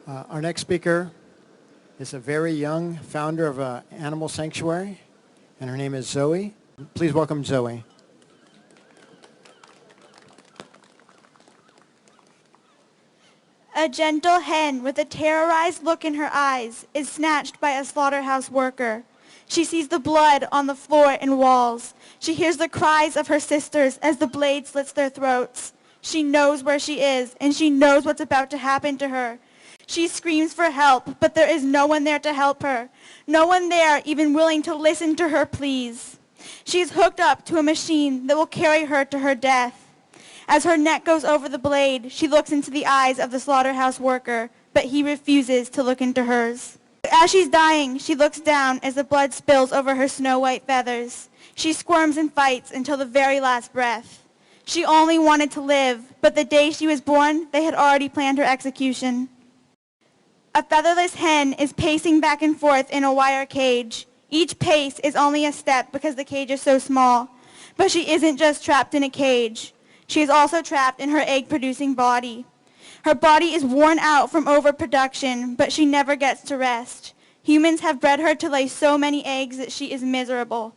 Our next speaker is a very young founder of an animal sanctuary, and her name is Zoe. Please welcome Zoe. A gentle hen with a terrorized look in her eyes is snatched by a slaughterhouse worker. She sees the blood on the floor and walls. She hears the cries of her sisters as the blade slits their throats. She knows where she is, and she knows what's about to happen to her. She screams for help, but there is no one there to help her. No one there even willing to listen to her pleas. She is hooked up to a machine that will carry her to her death. As her neck goes over the blade, she looks into the eyes of the slaughterhouse worker, but he refuses to look into hers. As she's dying, she looks down as the blood spills over her snow-white feathers. She squirms and fights until the very last breath. She only wanted to live, but the day she was born, they had already planned her execution. A featherless hen is pacing back and forth in a wire cage. Each pace is only a step because the cage is so small. But she isn't just trapped in a cage. She is also trapped in her egg-producing body. Her body is worn out from overproduction, but she never gets to rest. Humans have bred her to lay so many eggs that she is miserable.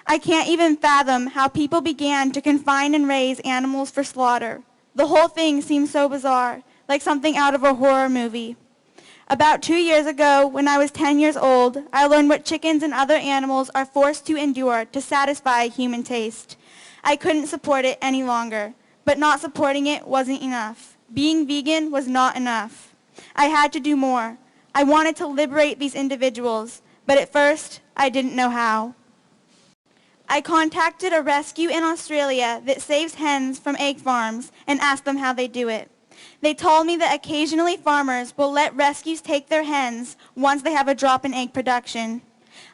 I can't even fathom how people began to confine and raise animals for slaughter. The whole thing seems so bizarre, like something out of a horror movie. About 2 years ago, when I was 10 years old, I learned what chickens and other animals are forced to endure to satisfy human taste. I couldn't support it any longer, but not supporting it wasn't enough. Being vegan was not enough. I had to do more. I wanted to liberate these individuals, but at first, I didn't know how. I contacted a rescue in Australia that saves hens from egg farms and asked them how they do it. They told me that occasionally farmers will let rescues take their hens once they have a drop in egg production.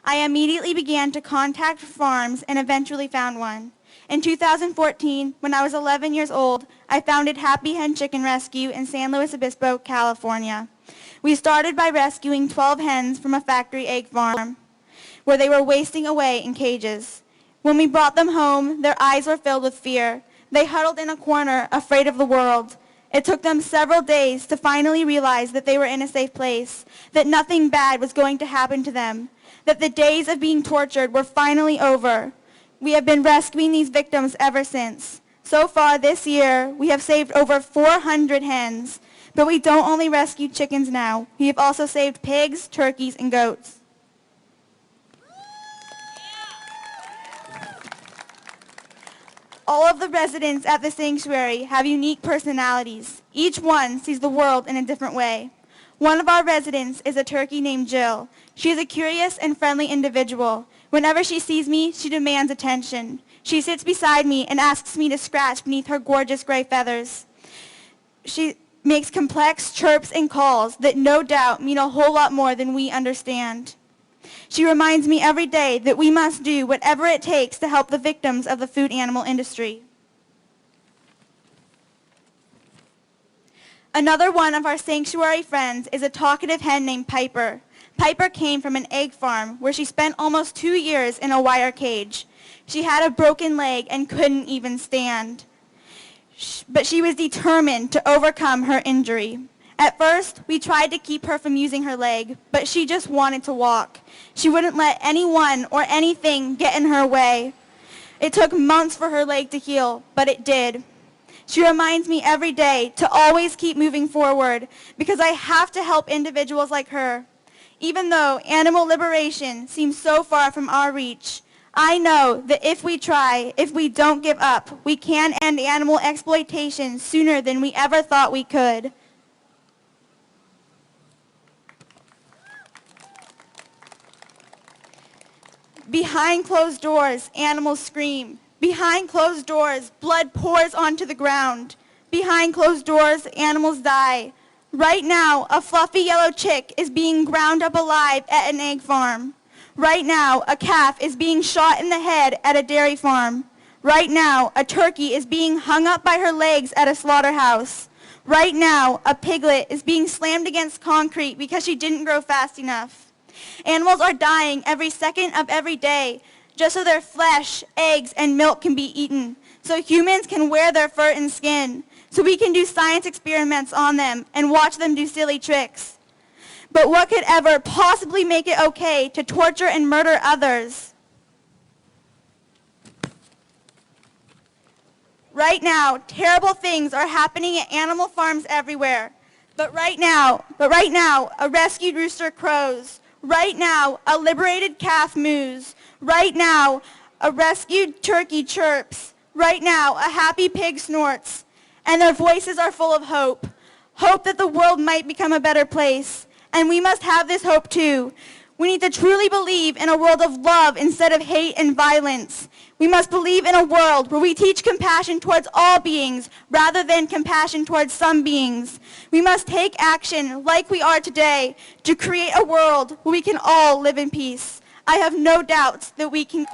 I immediately began to contact farms and eventually found one. In 2014, when I was 11 years old, I founded Happy Hen Chicken Rescue in San Luis Obispo, California. We started by rescuing 12 hens from a factory egg farm where they were wasting away in cages. When we brought them home, their eyes were filled with fear. They huddled in a corner, afraid of the world. It took them several days to finally realize that they were in a safe place, that nothing bad was going to happen to them, that the days of being tortured were finally over. We have been rescuing these victims ever since. So far this year, we have saved over 400 hens, but we don't only rescue chickens now. We have also saved pigs, turkeys, and goats. All of the residents at the sanctuary have unique personalities. Each one sees the world in a different way. One of our residents is a turkey named Jill. She is a curious and friendly individual. Whenever she sees me, she demands attention. She sits beside me and asks me to scratch beneath her gorgeous gray feathers. She makes complex chirps and calls that no doubt mean a whole lot more than we understand. She reminds me every day that we must do whatever it takes to help the victims of the food animal industry. Another one of our sanctuary friends is a talkative hen named Piper. Piper came from an egg farm where she spent almost 2 years in a wire cage. She had a broken leg and couldn't even stand. But she was determined to overcome her injury. At first, we tried to keep her from using her leg, but she just wanted to walk. She wouldn't let anyone or anything get in her way. It took months for her leg to heal, but it did. She reminds me every day to always keep moving forward because I have to help individuals like her. Even though animal liberation seems so far from our reach, I know that if we try, if we don't give up, we can end animal exploitation sooner than we ever thought we could. Behind closed doors, animals scream. Behind closed doors, blood pours onto the ground. Behind closed doors, animals die. Right now, a fluffy yellow chick is being ground up alive at an egg farm. Right now, a calf is being shot in the head at a dairy farm. Right now, a turkey is being hung up by her legs at a slaughterhouse. Right now, a piglet is being slammed against concrete because she didn't grow fast enough. Animals are dying every second of every day just so their flesh, eggs, and milk can be eaten, so humans can wear their fur and skin, so we can do science experiments on them and watch them do silly tricks. But what could ever possibly make it okay to torture and murder others? Right now, terrible things are happening at animal farms everywhere. But right now, a rescued rooster crows. Right now, a liberated calf moos. Right now, a rescued turkey chirps. Right now, a happy pig snorts. And their voices are full of hope. Hope that the world might become a better place. And we must have this hope too. We need to truly believe in a world of love instead of hate and violence. We must believe in a world where we teach compassion towards all beings rather than compassion towards some beings. We must take action like we are today to create a world where we can all live in peace. I have no doubts that we can.